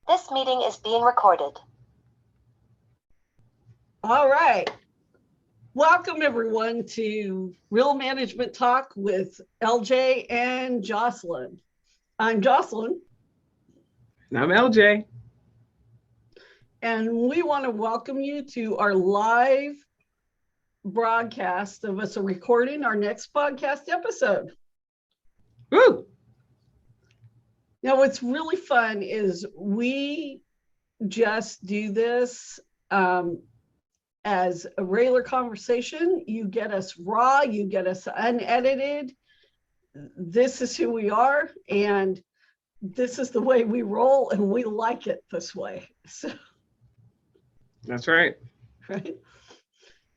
This meeting is being recorded. All right. Welcome everyone to Real Management Talk with LJ and Jocelyn. I'm Jocelyn. And I'm LJ. And we want to welcome you to our live broadcast of us recording our next podcast episode. Woo! Now, what's really fun is we just do this as a regular conversation. You get us raw, you get us unedited. This is who we are, and this is the way we roll, and we like it this way. So that's right. Right.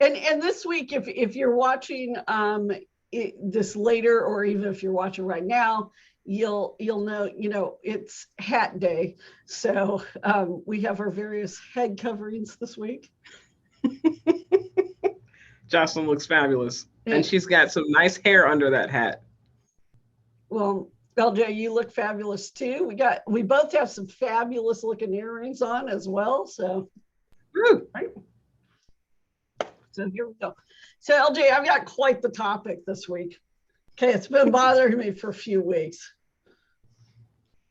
And this week, if you're watching this later, or even if you're watching right now, you'll know, it's hat day. So we have our various head coverings this week. Jocelyn looks fabulous. And she's got some nice hair under that hat. Well, LJ, you look fabulous too. We both have some fabulous looking earrings on as well. So, right. So here we go. So LJ, I've got quite the topic this week. Okay, it's been bothering me for a few weeks.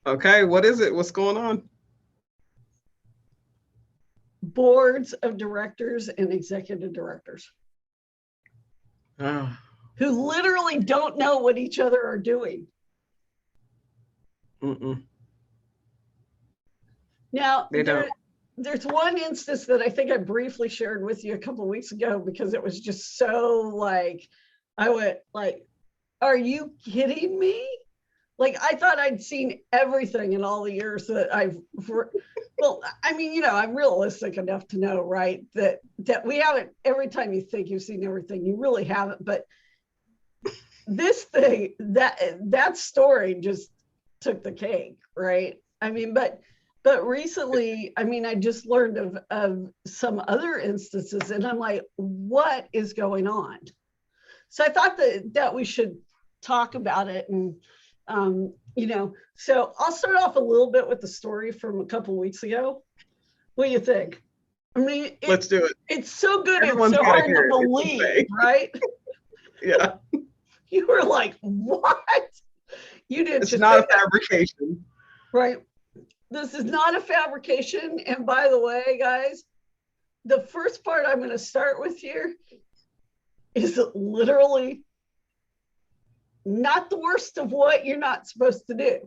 Okay, what is it? What's going on? Boards of directors and executive directors who literally don't know what each other are doing. Now, there's one instance that I think I briefly shared with you a couple of weeks ago, because it was just so like, I went like, are you kidding me? Like, I thought I'd seen everything in all the years that well, I mean, I'm realistic enough to know, right, that we haven't. Every time you think you've seen everything, you really haven't. But this thing, that story just took the cake, right? I mean, but recently, I mean, I just learned of some other instances, and I'm like, what is going on? So I thought that we should talk about it. And so I'll start off a little bit with the story from a couple of weeks ago. What do you think? I mean, let's do it. It's so good. Everyone's it's so hard to believe, right? Yeah. You were like, what? You didn't. It's not a fabrication. Right. This is not a fabrication. And by the way, guys, the first part I'm going to start with here is literally not the worst of what you're not supposed to do.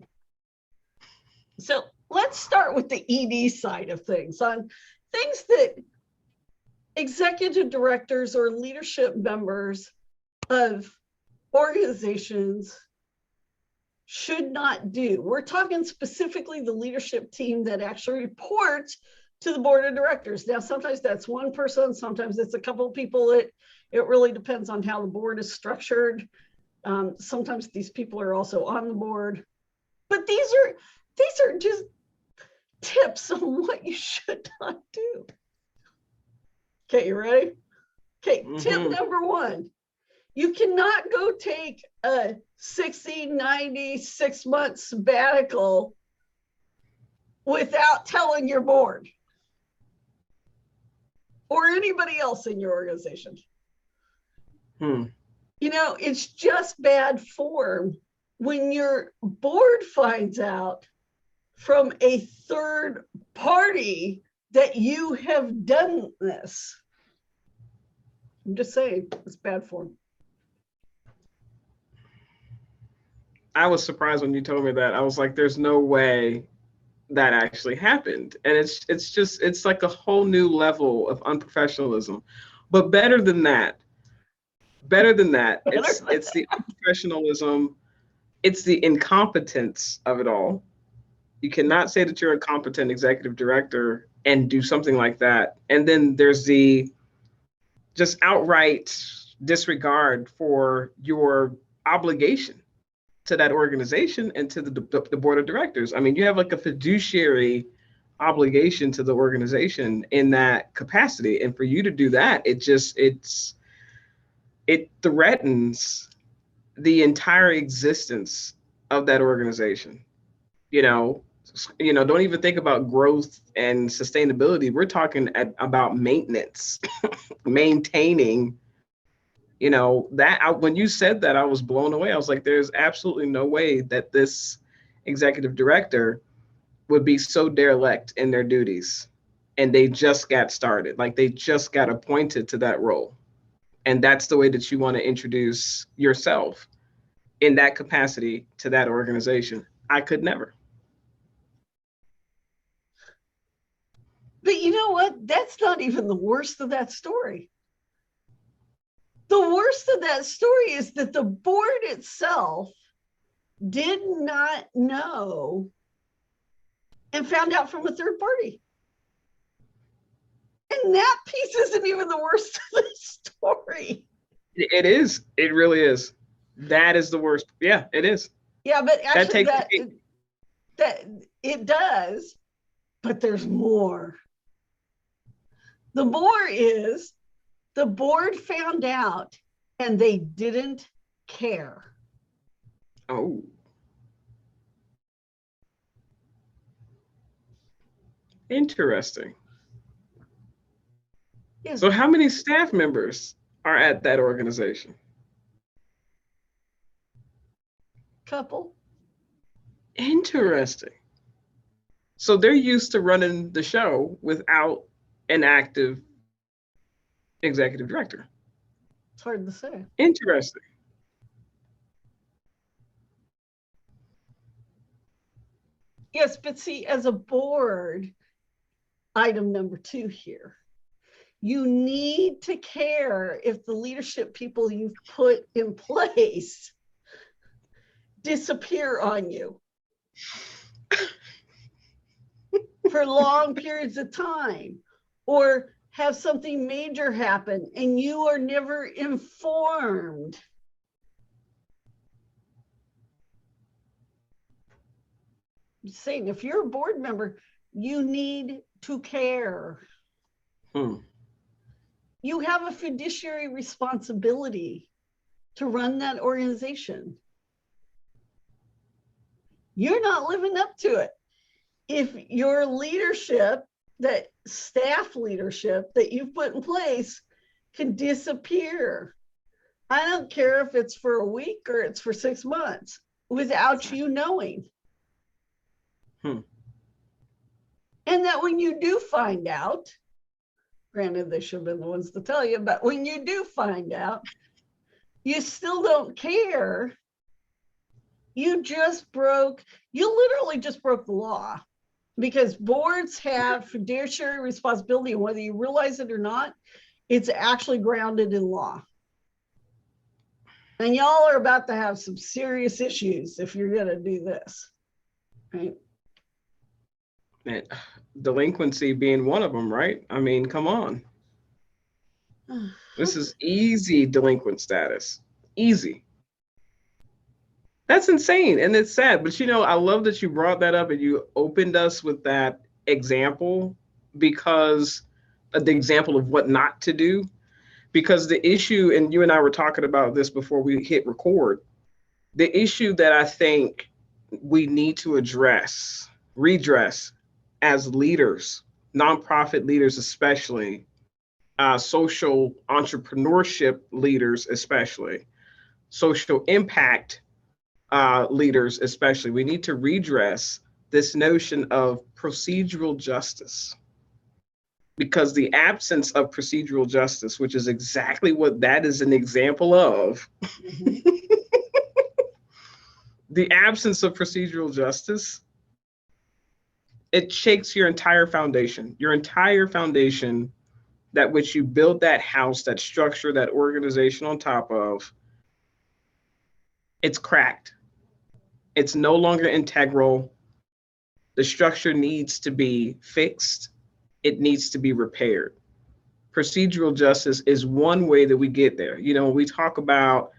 So let's start with the ED side of things, on things that executive directors or leadership members of organizations should not do. We're talking specifically the leadership team that actually reports to the board of directors. Now, sometimes that's one person, sometimes it's a couple of people. It really depends on how the board is structured. Sometimes these people are also on the board, but these are just tips on what you should not do. Okay, you ready? Okay, Tip number one, you cannot go take a 60, 90, 6-month sabbatical without telling your board or anybody else in your organization. It's just bad form when your board finds out from a third party that you have done this. I'm just saying, it's bad form. I was surprised when you told me that. I was like, there's no way that actually happened. And it's like a whole new level of unprofessionalism. But better than that, it's the unprofessionalism, it's the incompetence of it all. You cannot say that you're a competent executive director and do something like that. And then there's the just outright disregard for your obligation to that organization and to the board of directors. I mean, you have like a fiduciary obligation to the organization in that capacity. And for you to do that, it threatens the entire existence of that organization. don't even think about growth and sustainability. We're talking about maintenance, maintaining, when you said that, I was blown away. I was like, there's absolutely no way that this executive director would be so derelict in their duties. And they just got started, like they just got appointed to that role. And that's the way that you want to introduce yourself in that capacity to that organization. I could never. But you know what? That's not even the worst of that story. The worst of that story is that the board itself did not know and found out from a third party. And that piece isn't even the worst of the story. It is. It really is. That is the worst. Yeah, it is. Yeah, but actually that it does, but there's more. The more is the board found out and they didn't care. Oh. Interesting. Yes. So how many staff members are at that organization? Couple. Interesting. So they're used to running the show without an active executive director. It's hard to say. Interesting. Yes, but see, as a board, item number 2 here, you need to care if the leadership people you've put in place disappear on you for long periods of time, or have something major happen and you are never informed. I'm saying, if you're a board member, you need to care. You have a fiduciary responsibility to run that organization. You're not living up to it. If your leadership, that staff leadership that you've put in place, can disappear, I don't care if it's for a week or it's for 6 months, without you knowing. And that when you do find out, granted, they should have been the ones to tell you, but when you do find out, you still don't care. You literally just broke the law, because boards have fiduciary responsibility, and whether you realize it or not, it's actually grounded in law. And y'all are about to have some serious issues if you're going to do this, right? Delinquency being one of them, right? I mean, come on. This is easy delinquent status. Easy. That's insane. And it's sad. But I love that you brought that up and you opened us with that example, because the example of what not to do. Because the issue, and you and I were talking about this before we hit record, the issue that I think we need to redress as leaders, nonprofit leaders especially, social entrepreneurship leaders especially, social impact leaders especially, we need to redress this notion of procedural justice. Because the absence of procedural justice, which is exactly what that is an example of, the absence of procedural justice, it shakes your entire foundation that which you build that house, that structure, that organization on top of. It's cracked. It's no longer integral. The structure needs to be fixed. It needs to be repaired. Procedural justice is one way that we get there. When we talk about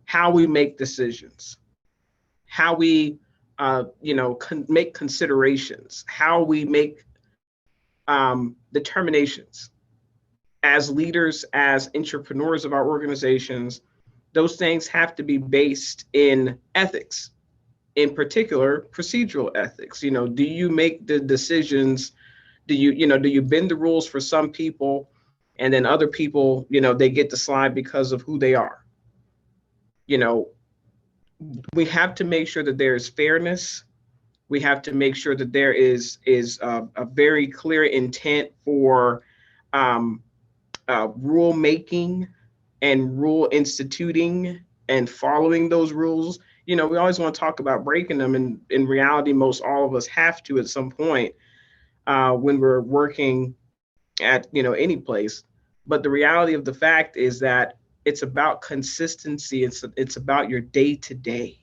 how we make decisions, how we make considerations, how we make determinations as leaders, as entrepreneurs of our organizations, those things have to be based in ethics, in particular, procedural ethics. Do you make the decisions? Do you bend the rules for some people, and then other people, they get to slide because of who they are? We have to make sure that there is fairness. We have to make sure that there is a very clear intent for um, rule making and rule instituting and following those rules. We always want to talk about breaking them, and in reality, most all of us have to at some point when we're working at any place. But the reality of the fact is that it's about consistency. It's about your day to day.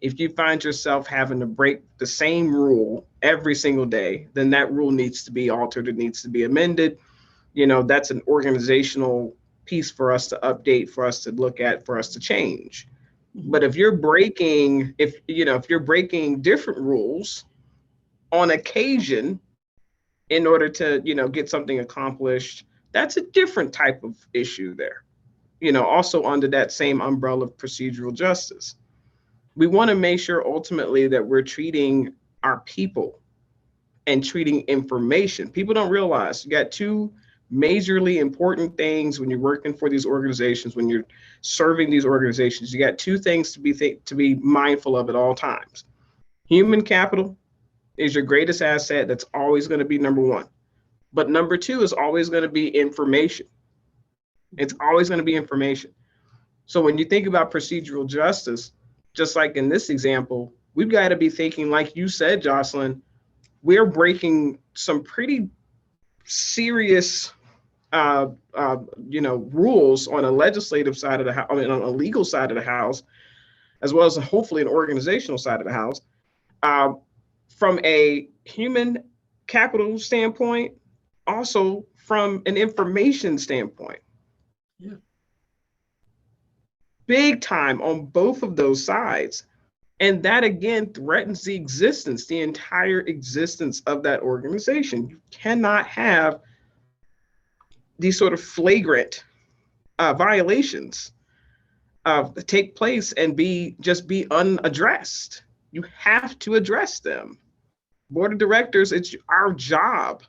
If you find yourself having to break the same rule every single day, then that rule needs to be altered. It needs to be amended. That's an organizational piece for us to update, for us to look at, for us to change. But if you're breaking different rules on occasion in order to, get something accomplished, that's a different type of issue there. Also under that same umbrella of procedural justice. We want to make sure ultimately that we're treating our people and treating information. People don't realize you got two majorly important things when you're working for these organizations, when you're serving these organizations. You got two things to be mindful of at all times. Human capital is your greatest asset. That's always going to be number one. But number two is always going to be information. It's always going to be information. So when you think about procedural justice, just like in this example, we've got to be thinking, like you said, Jocelyn, we're breaking some pretty serious rules on a legislative side of the house, on a legal side of the house, as well as hopefully an organizational side of the house. From a human capital standpoint, also from an information standpoint. Yeah. Big time on both of those sides. And that again threatens the entire existence of that organization. You cannot have these sort of flagrant violations take place and be unaddressed. You have to address them. Board of directors, it's our job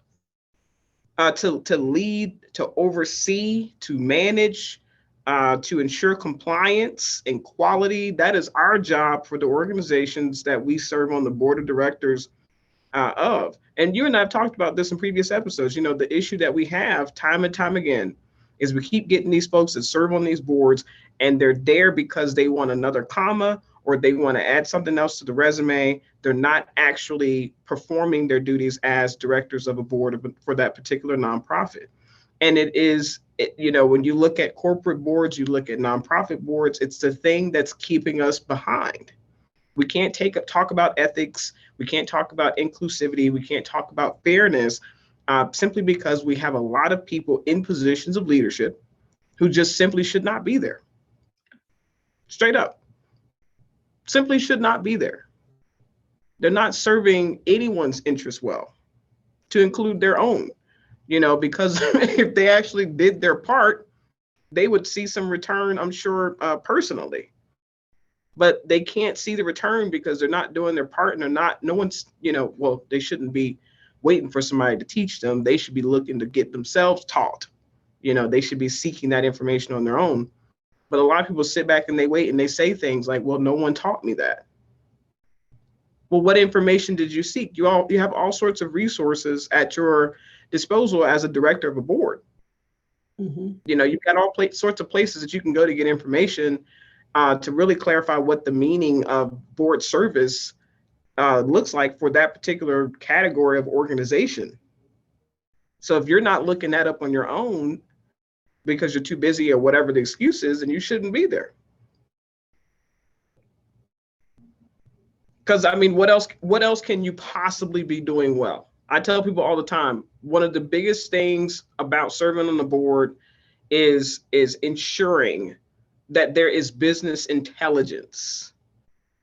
to lead, to oversee, to manage, to ensure compliance and quality. That is our job for the organizations that we serve on the board of directors of. And you and I have talked about this in previous episodes. The issue that we have time and time again is we keep getting these folks that serve on these boards, and they're there because they want another comma or they want to add something else to the resume. They're not actually performing their duties as directors of a board for that particular nonprofit. And when you look at corporate boards, you look at nonprofit boards, it's the thing that's keeping us behind. We can't talk about ethics. We can't talk about inclusivity. We can't talk about fairness simply because we have a lot of people in positions of leadership who just simply should not be there. Straight up. Simply should not be there. They're not serving anyone's interest well, to include their own, because if they actually did their part, they would see some return, I'm sure, personally. But they can't see the return because they're not doing their part, and they shouldn't be waiting for somebody to teach them. They should be looking to get themselves taught. They should be seeking that information on their own. But a lot of people sit back and they wait and they say things like, well, no one taught me that. Well, what information did you seek? You have all sorts of resources at your disposal as a director of a board. Mm-hmm. You've got all sorts of places that you can go to get information to really clarify what the meaning of board service looks like for that particular category of organization. So if you're not looking that up on your own because you're too busy or whatever the excuse is, then you shouldn't be there. Because what else can you possibly be doing well? I tell people all the time, one of the biggest things about serving on the board is ensuring that there is business intelligence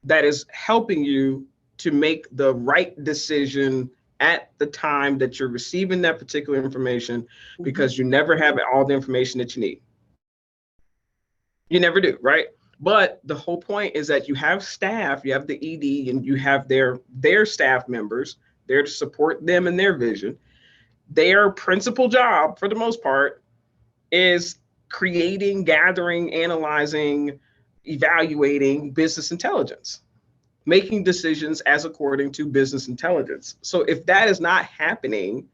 that is helping you to make the right decision at the time that you're receiving that particular information, because you never have all the information that you need. You never do, right? But the whole point is that you have staff, you have the ED, and you have their staff members there to support them in their vision. Their principal job, for the most part, is creating, gathering, analyzing, evaluating business intelligence, making decisions as according to business intelligence. So if that is not happening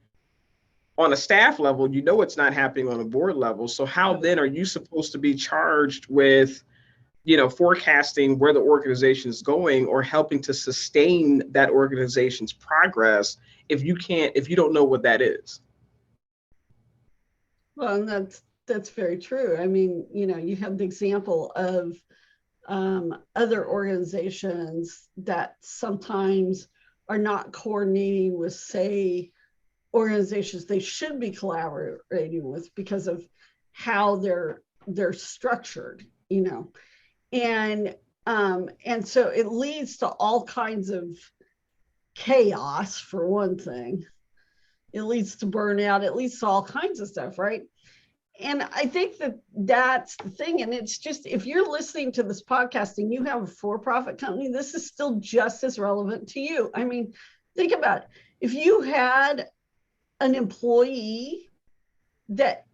on a staff level, you know it's not happening on a board level. So how then are you supposed to be charged with, forecasting where the organization is going or helping to sustain that organization's progress if you don't know what that is? Well, and that's very true. I mean, you have the example of other organizations that sometimes are not coordinating with, say, organizations they should be collaborating with because of how they're structured, and so it leads to all kinds of chaos. For one thing, it leads to burnout, it leads to all kinds of stuff, right? And I think that's the thing. And it's just, if you're listening to this podcast and you have a for-profit company, this is still just as relevant to you. I mean, think about it. If you had an employee that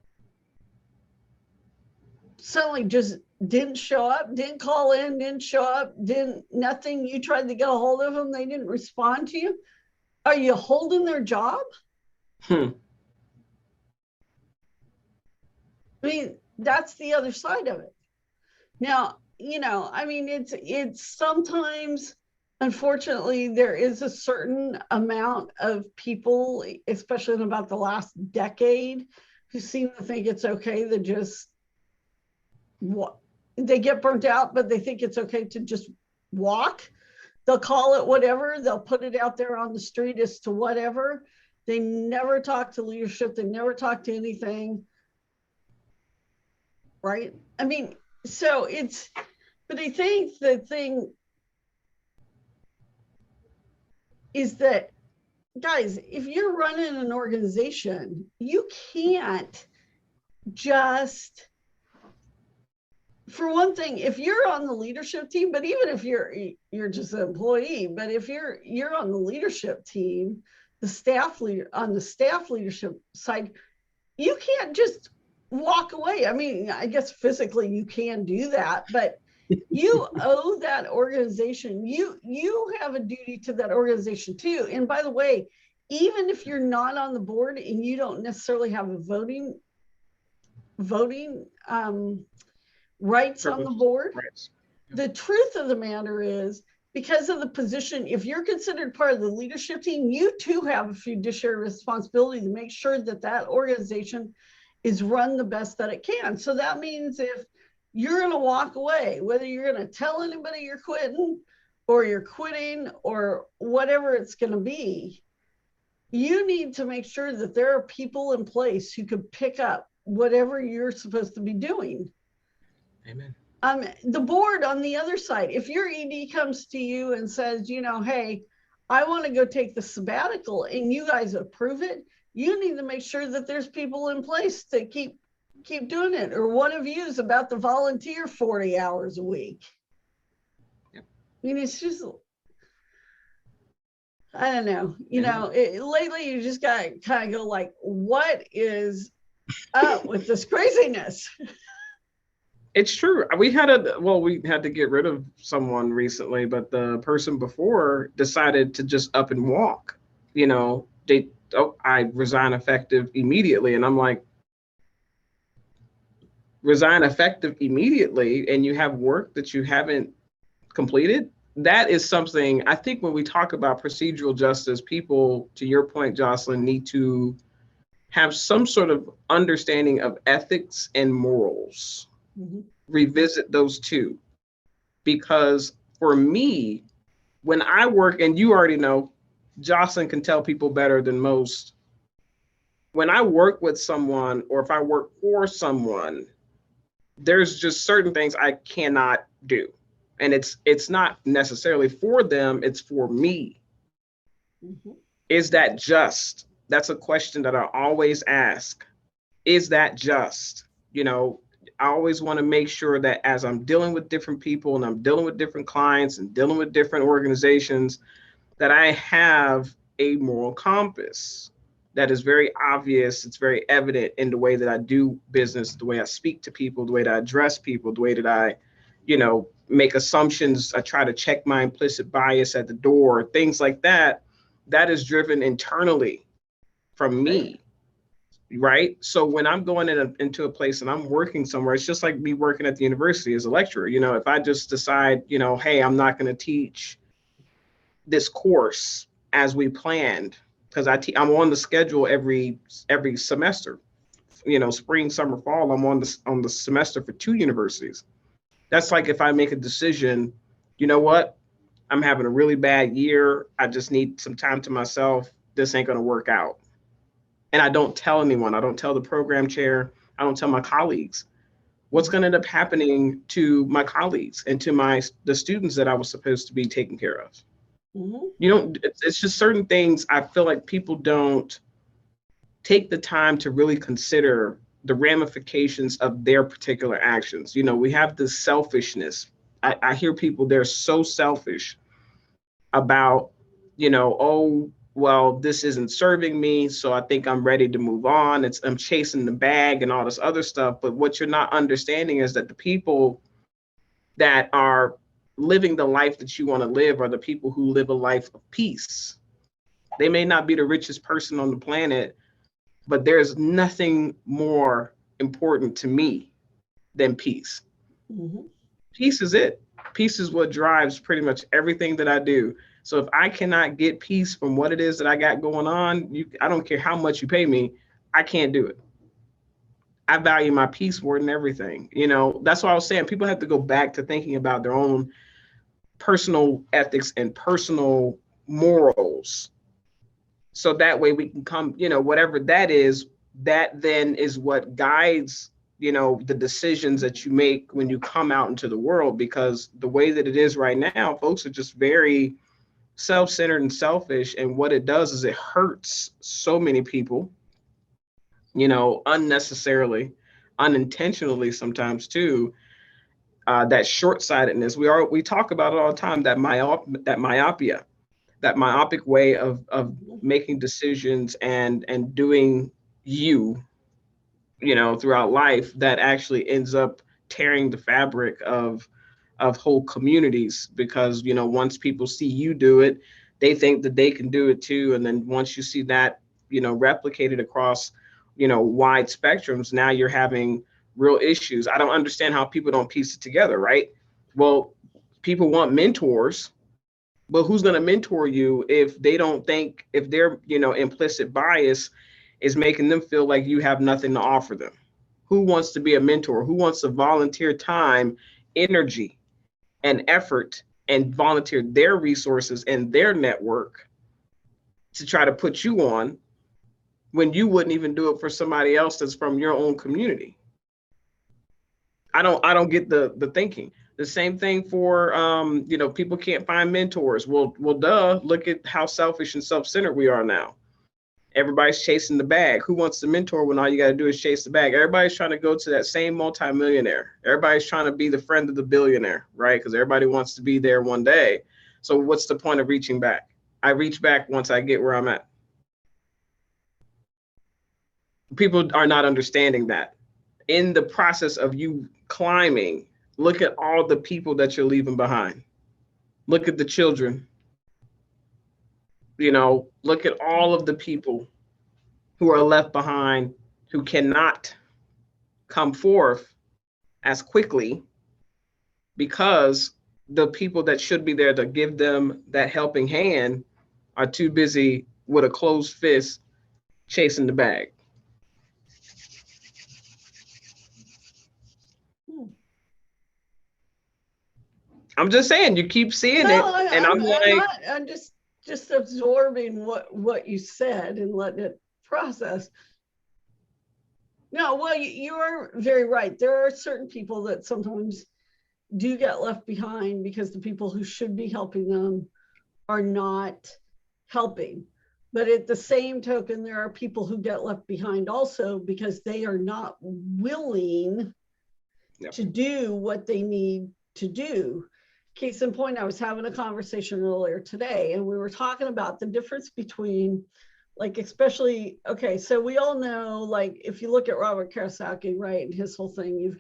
suddenly just didn't show up, didn't call in, didn't show up, nothing, you tried to get a hold of them, they didn't respond to you, are you holding their job? I mean, that's the other side of it. Now, I mean, it's sometimes, unfortunately, there is a certain amount of people, especially in about the last decade, who seem to think it's okay to just they get burnt out, but they think it's okay to just walk. They'll call it whatever. They'll put it out there on the street as to whatever. They never talk to leadership. They never talk to anything. Right? I mean, but I think the thing is that, guys, if you're running an organization, you can't just, for one thing, if you're on the leadership team, but even if you're just an employee, but if you're on the leadership team, the staff leadership side, you can't just walk away. I mean, I guess physically you can do that, but you owe that organization, you have a duty to that organization too. And by the way, even if you're not on the board and you don't necessarily have a voting rights on the board, the truth of the matter is, because of the position, if you're considered part of the leadership team, you too have a fiduciary responsibility to make sure that that organization is run the best that it can. So that means if you're going to walk away, whether you're going to tell anybody you're quitting or you're quitting or whatever it's going to be, you need to make sure that there are people in place who can pick up whatever you're supposed to be doing. Amen. The board on the other side, if your ED comes to you and says, hey, I want to go take the sabbatical, and you guys approve it, you need to make sure that there's people in place to keep doing it. Or one of you is about to volunteer 40 hours a week. Yep. I mean, it's just, I don't know, lately you just got to kind of go like, what is up with this craziness? It's true. We had to get rid of someone recently, but the person before decided to just up and walk. I resign effective immediately. And I'm like, resign effective immediately, and you have work that you haven't completed? That is something, I think when we talk about procedural justice, people, to your point, Jocelyn, need to have some sort of understanding of ethics and morals. Mm-hmm. Revisit those two. Because for me, when I work, and you already know, Jocelyn can tell people better than most, when I work with someone or if I work for someone, there's just certain things I cannot do. And it's not necessarily for them, it's for me. Mm-hmm. Is that just? That's a question that I always ask. Is that just? I always want to make sure that as I'm dealing with different people and I'm dealing with different clients and dealing with different organizations, that I have a moral compass that is very obvious. It's very evident in the way that I do business, the way I speak to people, the way that I address people, the way that I, make assumptions. I try to check my implicit bias at the door, things like that. That is driven internally from me. Right. So when I'm going into a place and I'm working somewhere, it's just like me working at the university as a lecturer. If I just decide, hey, I'm not going to teach this course as we planned, because I'm on the schedule every semester, spring, summer, fall. I'm on the semester for 2 universities. That's like if I make a decision, you know what, I'm having a really bad year, I just need some time to myself, this ain't going to work out. And I don't tell anyone. I don't tell the program chair. I don't tell my colleagues. What's going to end up happening to my colleagues and to the students that I was supposed to be taking care of? Mm-hmm. It's just certain things I feel like people don't take the time to really consider the ramifications of their particular actions. We have this selfishness. I hear people, they're so selfish about, oh, well, this isn't serving me, so I think I'm ready to move on. I'm chasing the bag and all this other stuff. But what you're not understanding is that the people that are living the life that you want to live are the people who live a life of peace. They may not be the richest person on the planet, but there's nothing more important to me than peace. Mm-hmm. Peace is it. Peace is what drives pretty much everything that I do. So if I cannot get peace from what it is that I got going on, I don't care how much you pay me, I can't do it. I value my peace more than everything. That's why I was saying people have to go back to thinking about their own personal ethics and personal morals. So that way we can come, whatever that is, that then is what guides, the decisions that you make when you come out into the world. Because the way that it is right now, folks are just very self-centered and selfish. And what it does is it hurts so many people, unnecessarily, unintentionally sometimes too. That short-sightedness, we talk about it all the time, that myopia, that myopic way of making decisions and doing throughout life, that actually ends up tearing the fabric of whole communities. Because once people see you do it, they think that they can do it too. And then once you see that replicated across wide spectrums, now you're having real issues. I don't understand how people don't piece it together, right? Well, people want mentors, but who's going to mentor you if they don't think, if their implicit bias is making them feel like you have nothing to offer them? Who wants to be a mentor? Who wants to volunteer time, energy, and effort, and volunteer their resources and their network to try to put you on, when you wouldn't even do it for somebody else that's from your own community? I don't get the thinking. The same thing for people can't find mentors. Well, duh. Look at how selfish and self-centered we are now. Everybody's chasing the bag. Who wants to mentor when all you got to do is chase the bag? Everybody's trying to go to that same multimillionaire. Everybody's trying to be the friend of the billionaire, right? Because everybody wants to be there one day. So what's the point of reaching back? I reach back once I get where I'm at. People are not understanding that. In the process of you climbing, look at all the people that you're leaving behind. Look at the children. Look at all of the people who are left behind, who cannot come forth as quickly because the people that should be there to give them that helping hand are too busy with a closed fist chasing the bag. I'm just saying, you keep seeing it, and I'm just absorbing what you said and letting it process. No, well, you're very right. There are certain people that sometimes do get left behind because the people who should be helping them are not helping. But at the same token, there are people who get left behind also because they are not willing Yep. to do what they need to do. Case in point, I was having a conversation earlier today, and we were talking about the difference between, like, especially, okay, so we all know, like, if you look at Robert Kiyosaki, right, and his whole thing,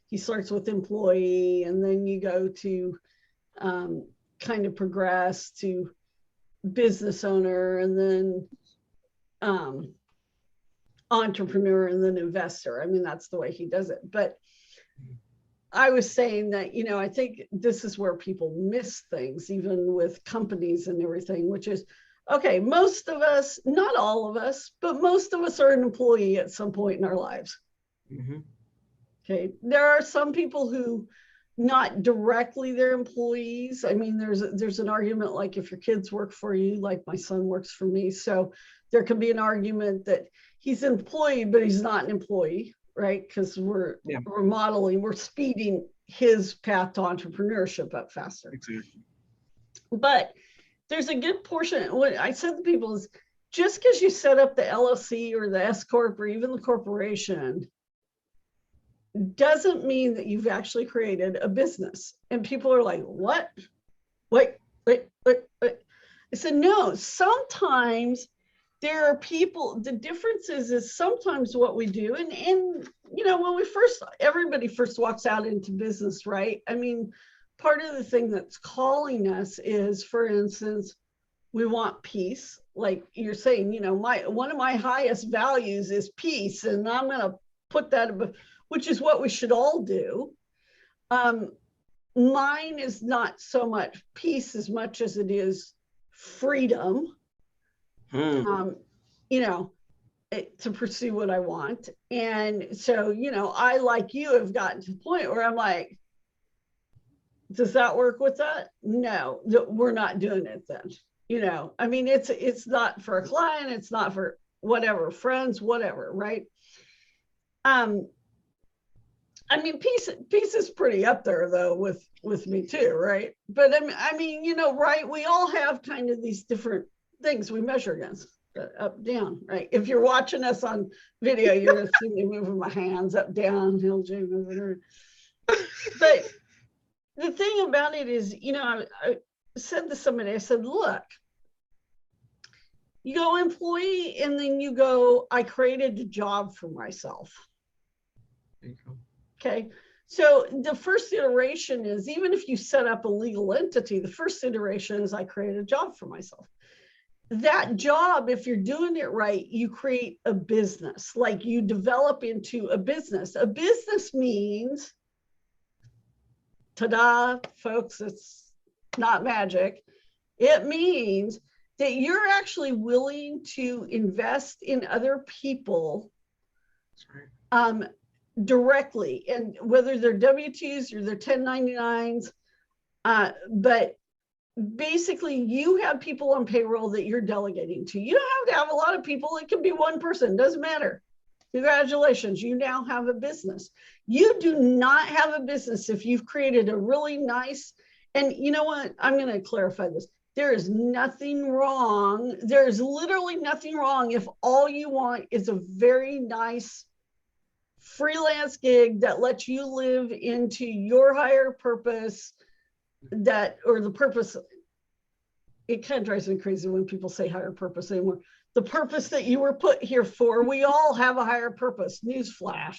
he starts with employee, and then you go to kind of progress to business owner, and then entrepreneur, and then investor. I mean, that's the way he does it. But I was saying that, I think this is where people miss things, even with companies and everything, which is, okay, most of us, not all of us, but most of us are an employee at some point in our lives. Mm-hmm. Okay. There are some people who not directly their employees. I mean, there's an argument, like if your kids work for you, like my son works for me. So there can be an argument that he's an employee, but he's not an employee, right? Because we're modeling, we're speeding his path to entrepreneurship up faster. Exactly. But there's a good portion, what I said to people is, just because you set up the LLC or the S Corp or even the corporation doesn't mean that you've actually created a business. And people are like, what? Wait. I said, no, sometimes there are people, the difference is sometimes what we do, and when everybody first walks out into business, right? I mean, part of the thing that's calling us is, for instance, we want peace. Like you're saying, one of my highest values is peace, and I'm going to put that, which is what we should all do. Mine is not so much peace as much as it is freedom. To pursue what I want. And so, I, like you, have gotten to the point where I'm like, does that work with that? No, we're not doing it then. I mean, it's not for a client, it's not for whatever, friends, whatever, right? I mean, peace is pretty up there though with me too, right? But I mean, right? We all have kind of these different things we measure against. Up, down, right? If you're watching us on video, you're going to see me moving my hands up, down, hill, moving. But the thing about it is, I said to somebody, I said, look, you go employee, and then you go, I created a job for myself. There you go. Okay. So the first iteration is, even if you set up a legal entity, the first iteration is I created a job for myself. That job, if you're doing it right, you create a business, like you develop into a business. A business means, ta-da, folks, it's not magic. It means that you're actually willing to invest in other people directly, and whether they're W-2s or they're 1099s, but basically you have people on payroll that you're delegating to. You don't have to have a lot of people. It can be one person, doesn't matter. Congratulations, you now have a business. You do not have a business if you've created a really nice, and you know what, I'm going to clarify this. There is nothing wrong. There's literally nothing wrong if all you want is a very nice freelance gig that lets you live into your higher purpose, or the purpose. It kind of drives me crazy when people say higher purpose anymore. The purpose that you were put here for. We all have a higher purpose. Newsflash.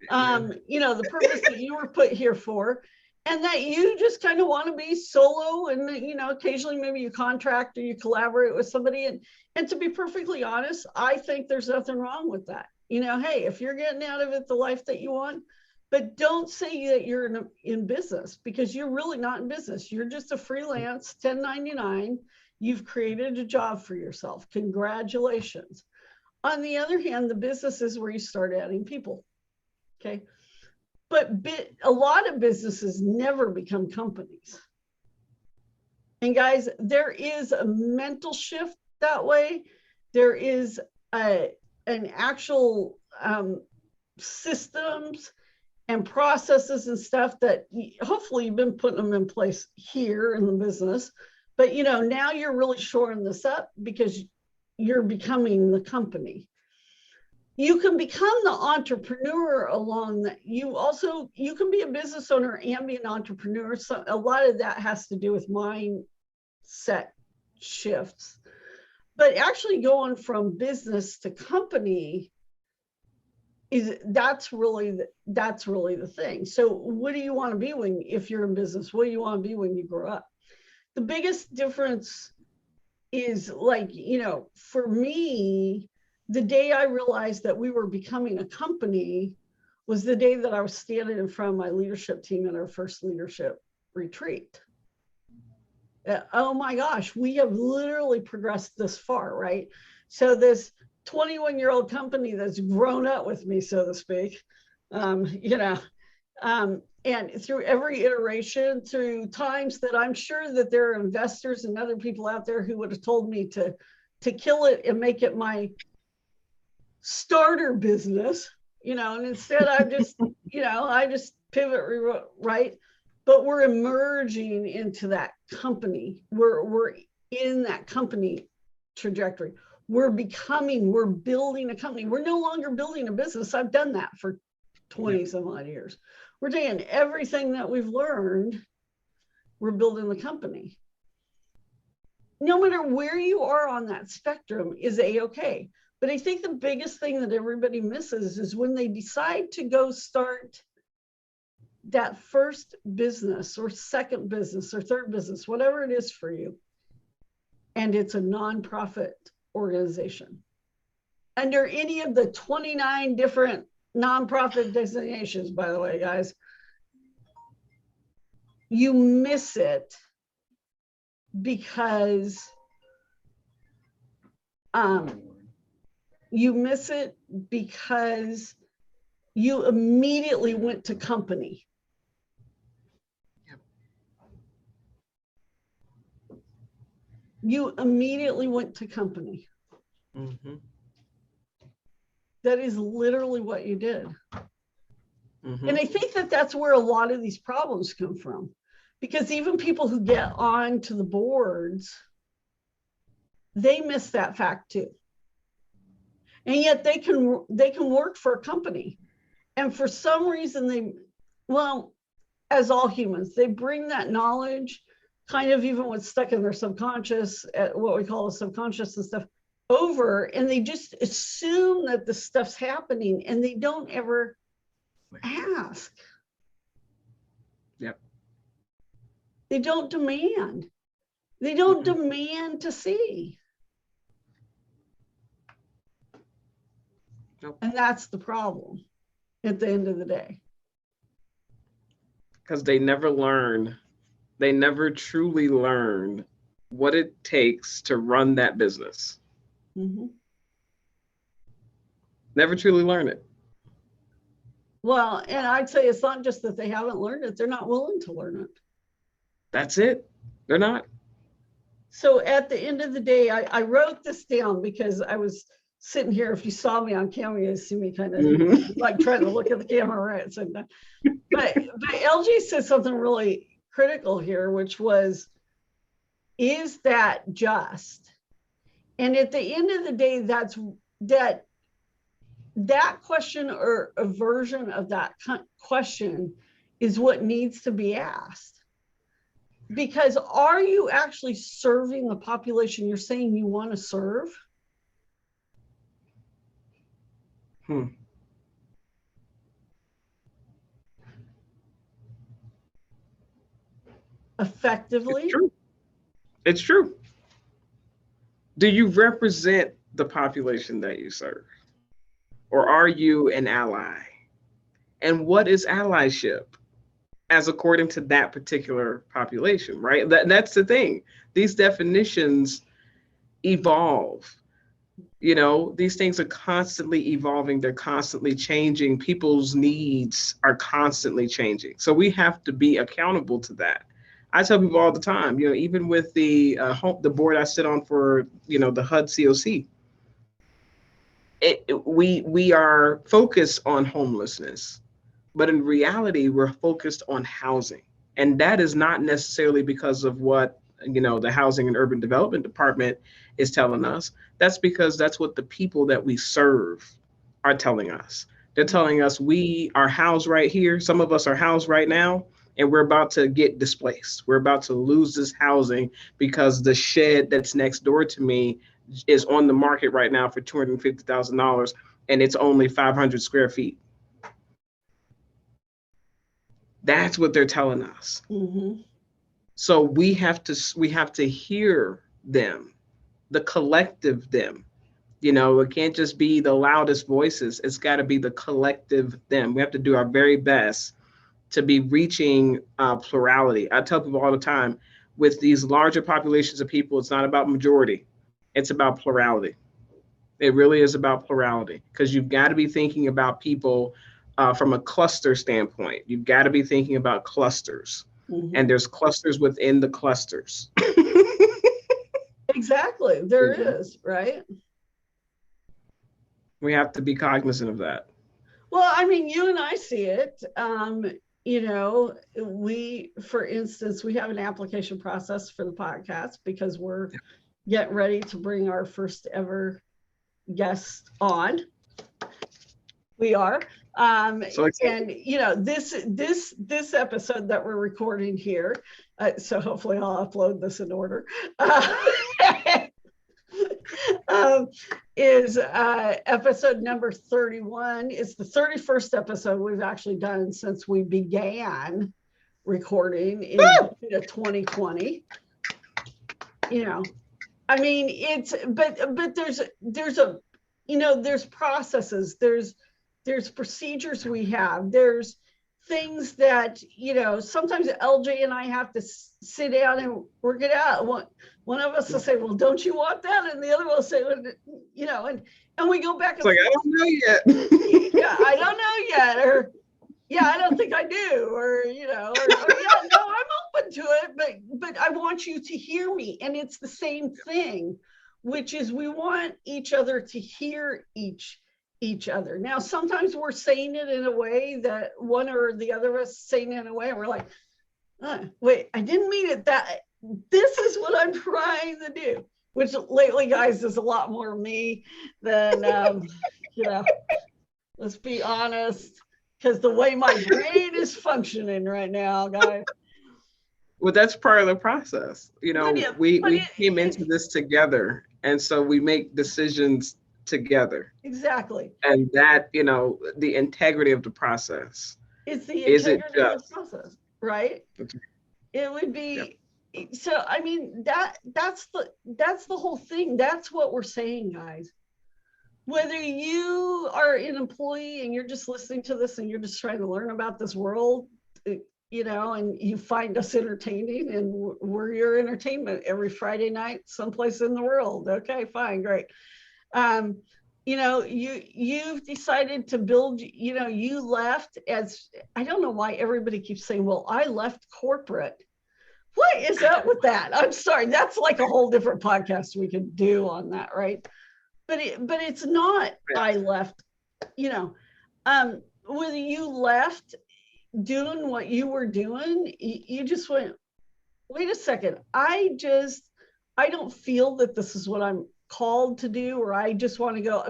The purpose that you were put here for, and that you just kind of want to be solo, and occasionally maybe you contract or you collaborate with somebody. And to be perfectly honest, I think there's nothing wrong with that. Hey, if you're getting out of it the life that you want, but don't say that you're in business, because you're really not in business. You're just a freelance 1099. You've created a job for yourself. Congratulations. On the other hand, the business is where you start adding people. Okay. But a lot of businesses never become companies. And guys, there is a mental shift that way. There is an actual systems and processes and stuff that hopefully you've been putting them in place here in the business. But now you're really shoring this up because you're becoming the company. you can become the entrepreneur along that. You can be a business owner and be an entrepreneur. So a lot of that has to do with mindset shifts. But actually going from business to company that's really the thing. So what do you want to be if you're in business? What do you want to be when you grow up? The biggest difference is, like, for me, the day I realized that we were becoming a company was the day that I was standing in front of my leadership team at our first leadership retreat. Oh my gosh, we have literally progressed this far, right? So this 21-year-old company that's grown up with me, so to speak, and through every iteration, through times that I'm sure that there are investors and other people out there who would have told me to kill it and make it my starter business, and instead I just pivot, right? But we're emerging into that company. We're in that company trajectory. We're building a company. We're no longer building a business. I've done that for 20 some odd years. We're taking everything that we've learned, we're building the company. No matter where you are on that spectrum is A-okay. But I think the biggest thing that everybody misses is when they decide to go start that first business or second business or third business, whatever it is for you, and it's a nonprofit organization under any of the 29 different nonprofit designations, by the way, guys, you miss it because you immediately went to company. You immediately went to company. Mm-hmm. That is literally what you did. Mm-hmm. And I think that that's where a lot of these problems come from, because even people who get on to the boards, they miss that fact too. And yet they can work for a company. And for some reason as all humans, they bring that knowledge, kind of even what's stuck in their subconscious, at what we call the subconscious and stuff, over, and they just assume that the stuff's happening and they don't ever ask. Yep. They don't demand. They don't demand to see. Nope. And that's the problem at the end of the day. Because they never learn. They never truly learn what it takes to run that business. Mm-hmm. Never truly learn it. Well, and I'd say it's not just that they haven't learned it, they're not willing to learn it. That's it. They're not. So at the end of the day, I wrote this down because I was sitting here. If you saw me on camera, you'd see me kind of like trying to look at the camera right. So, but LG said something really critical here, which was, is that just? And at the end of the day, that question, or a version of that question, is what needs to be asked. Because are you actually serving the population you're saying you want to serve? Effectively? It's true. It's true. Do you represent the population that you serve? Or are you an ally? And what is allyship as according to that particular population, right? That's the thing. These definitions evolve. These things are constantly evolving. They're constantly changing. People's needs are constantly changing. So we have to be accountable to that. I tell people all the time, even with the board I sit on for, the HUD COC, we are focused on homelessness, but in reality, we're focused on housing. And that is not necessarily because of what, the Housing and Urban Development Department is telling us. That's because that's what the people that we serve are telling us. They're telling us we are housed right here. Some of us are housed right now, and we're about to get displaced. We're about to lose this housing because the shed that's next door to me is on the market right now for $250,000, and it's only 500 square feet. That's what they're telling us. Mm-hmm. So we have to hear them, the collective them. You know, it can't just be the loudest voices. It's got to be the collective them. We have to do our very best to be reaching plurality. I tell people all the time, with these larger populations of people, it's not about majority. It's about plurality. It really is about plurality, because you've got to be thinking about people from a cluster standpoint. You've got to be thinking about clusters, Mm-hmm. and there's clusters within the clusters. Exactly. There is, right? We have to be cognizant of that. Well, I mean, you and I see it. You know, for instance, we have an application process for the podcast because we're getting ready to bring our first ever guest on. We are. So and you know, this episode that we're recording here, so hopefully I'll upload this in order. Is episode number 31. It's the 31st episode we've actually done since we began recording in 2020. You know, I mean, it's but there's a, you know, there's processes, there's procedures we have, there's things that, you know, sometimes LJ and I have to sit down and work it out. One of us will say, well, don't you want that? And the other will say, you know, and we go back and it's like, I don't know yet. yeah, I don't know yet. Or, yeah, I don't think I do. Or, you know, or yeah, no, I'm open to it, but I want you to hear me. And it's the same thing, which is we want each other to hear each other. Now, sometimes we're saying it in a way that one or the other of us saying it in a way, and we're like, wait, I didn't mean it that. This is what I'm trying to do. Which lately, guys, is a lot more me than, you know, let's be honest, because the way my brain is functioning right now, guys. Well, that's part of the process. You know, we came into this together, and so we make decisions together. Exactly. And that, you know, the integrity of the process. It's the integrity of the process, right? It would be, so I mean, that's the whole thing. That's what we're saying, guys. Whether you are an employee and you're just listening to this and you're just trying to learn about this world, you know, and you find us entertaining, and we're your entertainment every Friday night, someplace in the world. Okay, fine, great. You know, you've decided to build, you know, you left as, I don't know why everybody keeps saying, well, I left corporate. What is up with that? I'm sorry, that's like a whole different podcast we could do on that, right? But it's not, I left, you know, whether you left doing what you were doing, you just went, wait a second, I don't feel that this is what I'm called to do, or I just want to go.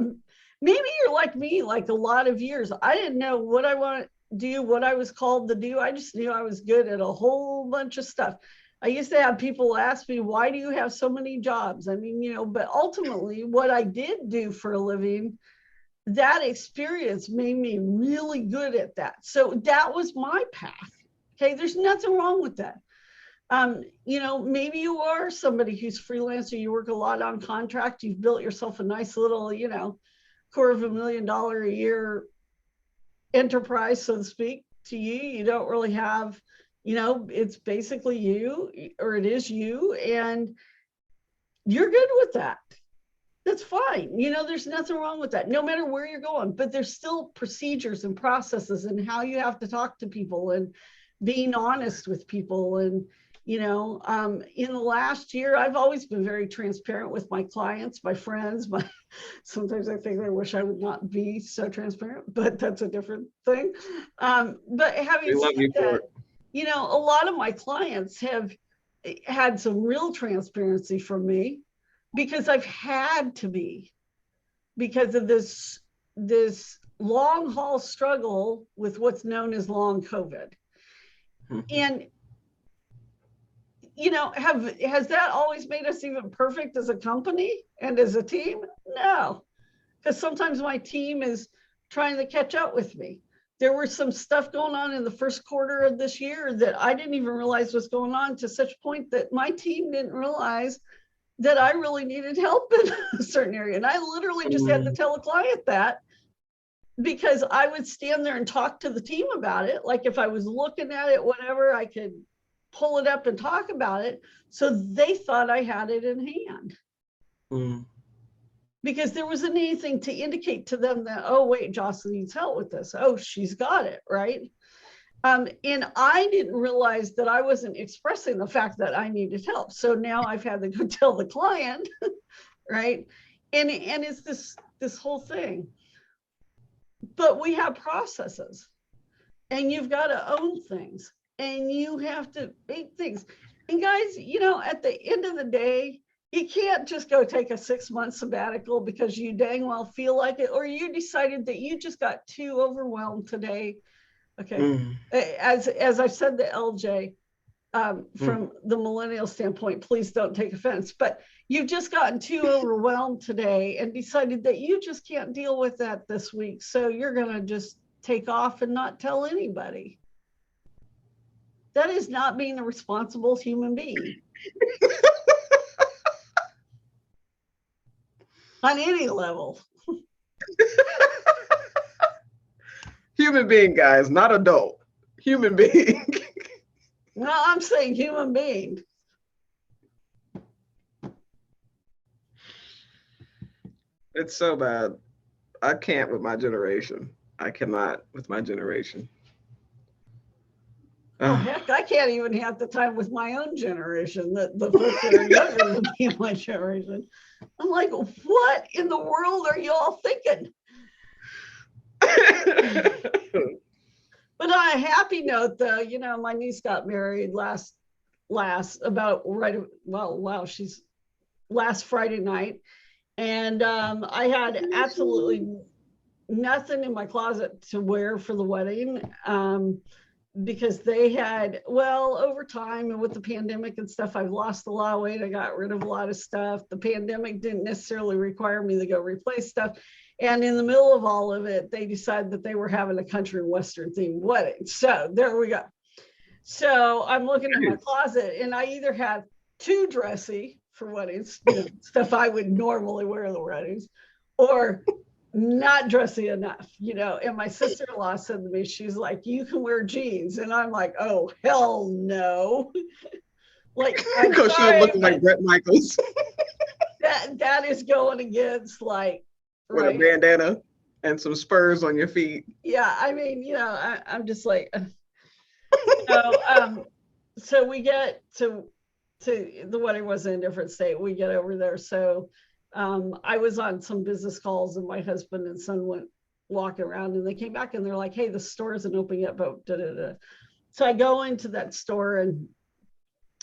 Maybe you're like me, like a lot of years. I didn't know what I want to do, what I was called to do. I just knew I was good at a whole bunch of stuff. I used to have people ask me, why do you have so many jobs? I mean, you know, but ultimately what I did do for a living, that experience made me really good at that. So that was my path. Okay, there's nothing wrong with that. You know, maybe you are somebody who's freelancer, you work a lot on contract, you've built yourself a nice little, you know, $250,000 a year enterprise, so to speak, to you. You don't really have, you know, it's basically you, or it is you, and you're good with that. That's fine. You know, there's nothing wrong with that, no matter where you're going. But there's still procedures and processes and how you have to talk to people and being honest with people. And, you know, in the last year, I've always been very transparent with my clients, my friends. Sometimes I think I wish I would not be so transparent, but that's a different thing. But having said that, you know, a lot of my clients have had some real transparency from me, because I've had to be, because of this this long haul struggle with what's known as long COVID. And you know, has that always made us even perfect as a company and as a team? No, because sometimes my team is trying to catch up with me. There was some stuff going on in the first quarter of this year that I didn't even realize was going on, to such a point that my team didn't realize that I really needed help in a certain area. And I literally just had to tell a client that, because I would stand there and talk to the team about it. Like if I was looking at it, whatever, I could pull it up and talk about it. So they thought I had it in hand. Because there wasn't anything to indicate to them that, oh, wait, Jocelyn needs help with this. Oh, she's got it, right? And I didn't realize that I wasn't expressing the fact that I needed help. So now I've had to go tell the client, right? And it's this whole thing. But we have processes, and you've got to own things, and you have to make things. And guys, you know, at the end of the day, you can't just go take a 6-month sabbatical because you dang well feel like it, or you decided that you just got too overwhelmed today. Okay. As I said to LJ, from the millennial standpoint, please don't take offense, but you've just gotten too overwhelmed today and decided that you just can't deal with that this week. So you're going to just take off and not tell anybody. That is not being a responsible human being. On any level. Human being, guys, not adult. Human being. No, I'm saying human being. It's so bad. I can't with my generation. I cannot with my generation. Oh, heck, I can't even have the time with my own generation, the folks that are younger than me in my generation. I'm like, what in the world are you all thinking? But on a happy note, though, you know, my niece got married last she's last Friday night. And I had absolutely nothing in my closet to wear for the wedding. Because they had, well, over time and with the pandemic and stuff, I've lost a lot of weight. I got rid of a lot of stuff. The pandemic didn't necessarily require me to go replace stuff. And in the middle of all of it, they decided that they were having a country and Western themed wedding. So there we go. So I'm looking at my closet, and I either have too dressy for weddings, you know, stuff I would normally wear in the weddings, or not dressy enough, you know. And my sister-in-law said to me, she's like, you can wear jeans. And I'm like, oh, hell no. Like, I'm Because she'll look like Brett Michaels. that is going against, like, with a bandana and some spurs on your feet. Yeah, I mean, you know, I'm just like, you know, so we get to the wedding was in a different state. We get over there. So I was on some business calls, and my husband and son went walking around, and they came back and they're like, hey, the store isn't open yet, but da-da-da. So I go into that store, and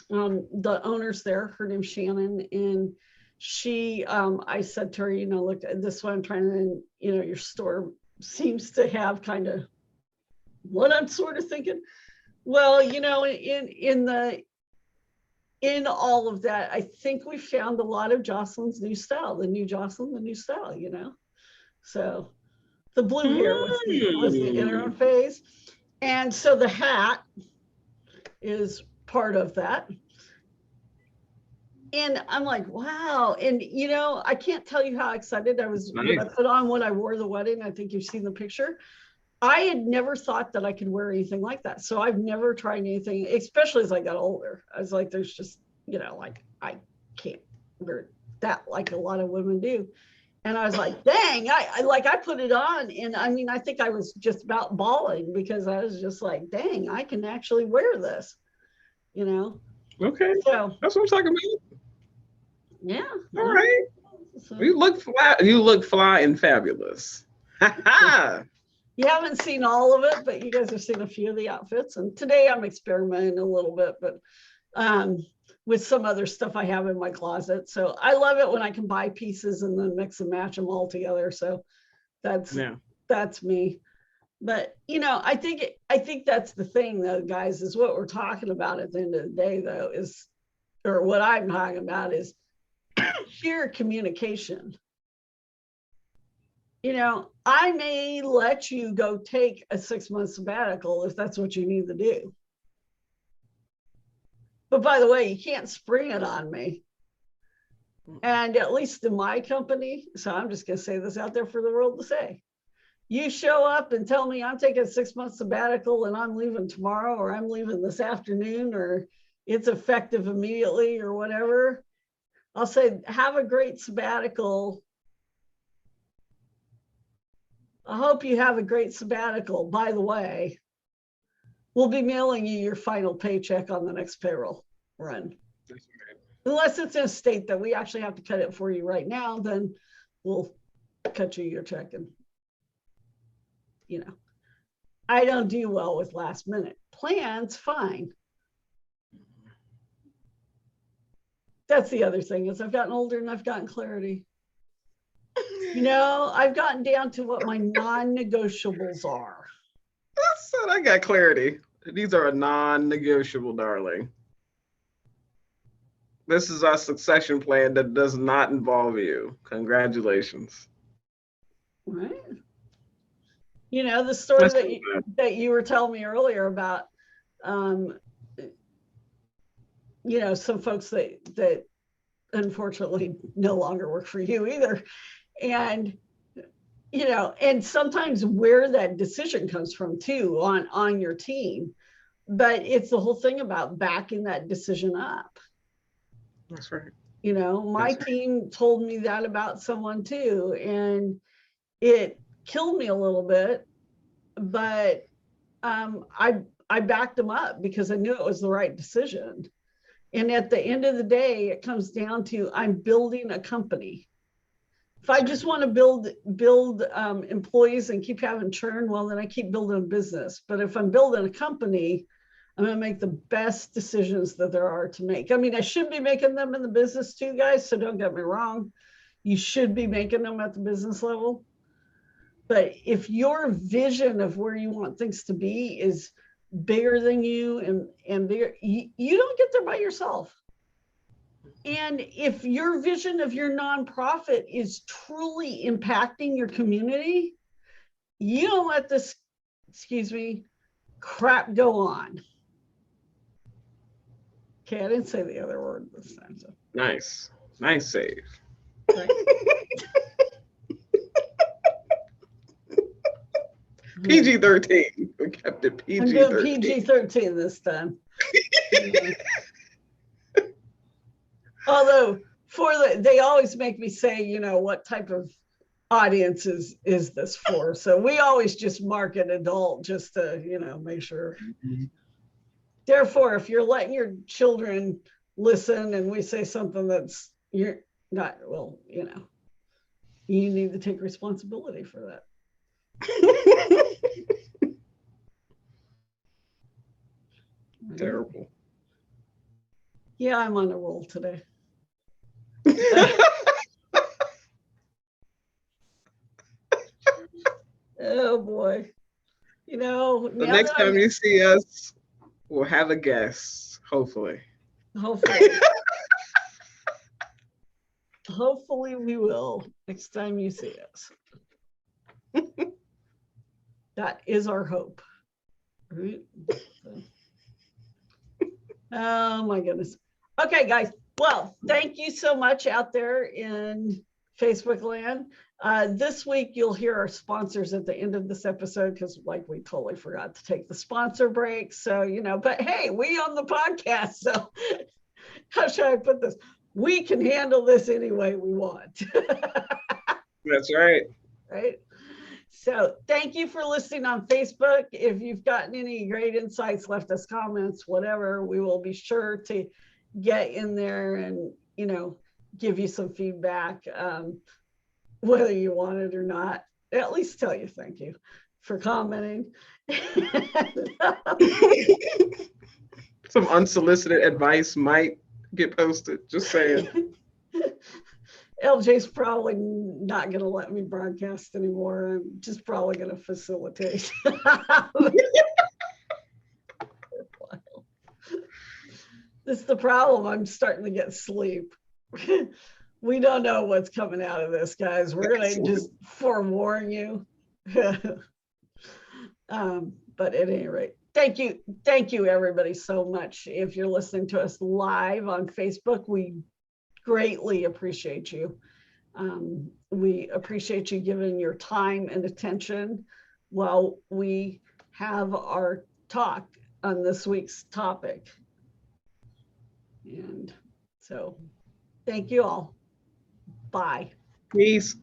the owner's there, her name's Shannon, and she, I said to her, you know, look, this is what I'm trying to, you know, your store seems to have kind of what I'm sort of thinking. Well, you know, in all of that, I think we found a lot of Jocelyn's new style, the new Jocelyn, the new style, you know. So the blue hair was the interim phase. And so the hat is part of that. And I'm like, wow. And, you know, I can't tell you how excited I was when I put on what I wore to the wedding. I think you've seen the picture. I had never thought that I could wear anything like that. So I've never tried anything, especially as I got older. I was like, there's just, you know, like, I can't wear that like a lot of women do. And I was like, dang, I put it on. And I mean, I think I was just about bawling, because I was just like, dang, I can actually wear this, you know? Okay. So that's what I'm talking about. Yeah. All right. So, you look fly and fabulous. You haven't seen all of it, but you guys have seen a few of the outfits. And today I'm experimenting a little bit, but with some other stuff I have in my closet. So I love it when I can buy pieces and then mix and match them all together. So That's Yeah. that's me. But I think that's the thing though, guys, is what we're talking about at the end of the day though, is, or what I'm talking about is sheer communication. I may let you go take a 6-month sabbatical if that's what you need to do. But by the way, you can't spring it on me. And at least in my company, so I'm just going to say this out there for the world to say. You show up and tell me I'm taking a 6-month sabbatical and I'm leaving tomorrow, or I'm leaving this afternoon, or it's effective immediately, or whatever. I'll say, have a great sabbatical. I hope you have a great sabbatical. By the way, we'll be mailing you your final paycheck on the next payroll run. Unless it's in a state that we actually have to cut it for you right now, then we'll cut you your check. And, I don't do well with last minute plans. Fine. That's the other thing, is I've gotten older and I've gotten clarity. I've gotten down to what my non-negotiables are. That's it. I got clarity. These are a non-negotiable, darling. This is our succession plan that does not involve you. Congratulations. Right. The story that you were telling me earlier about, some folks that unfortunately no longer work for you either. And, and sometimes where that decision comes from too on your team, but it's the whole thing about backing that decision up. That's right. My team told me that about someone too, and it killed me a little bit, but I backed them up because I knew it was the right decision. And at the end of the day, it comes down to, I'm building a company. If I just want to build employees and keep having churn, well, then I keep building a business. But if I'm building a company, I'm going to make the best decisions that there are to make. I mean, I should be making them in the business too, guys. So don't get me wrong. You should be making them at the business level. But if your vision of where you want things to be is bigger than you and bigger, you don't get there by yourself. And if your vision of your nonprofit is truly impacting your community, you don't let this, crap go on. Okay, I didn't say the other word this time. So. Nice save. Right. PG-13. We kept it PG-13. I'm doing PG-13 this time. Although they always make me say, what type of audience is this for? So we always just mark it adult just to, make sure. Mm-hmm. Therefore, if you're letting your children listen and we say something that's you're not, well, you need to take responsibility for that. Terrible. Yeah, I'm on a roll today. Oh boy. The next time you see us, we'll have a guest, hopefully. Hopefully we will next time you see us. That is our hope. Right? Oh my goodness. Okay, guys. Well, thank you so much out there in Facebook land. This week, you'll hear our sponsors at the end of this episode because we totally forgot to take the sponsor break. So, but hey, we on the podcast. So how should I put this? We can handle this any way we want. That's right. Right. So thank you for listening on Facebook. If you've gotten any great insights, left us comments, whatever, we will be sure to get in there and, give you some feedback, whether you want it or not. At least tell you thank you for commenting. Some unsolicited advice might get posted, just saying. LJ's probably not going to let me broadcast anymore. I'm just probably going to facilitate. This is the problem. I'm starting to get sleep. We don't know what's coming out of this, guys. We're going to just forewarn you. But at any rate, thank you everybody so much. If you're listening to us live on Facebook, we greatly appreciate you. We appreciate you giving your time and attention while we have our talk on this week's topic. And so thank you all. Bye. Peace.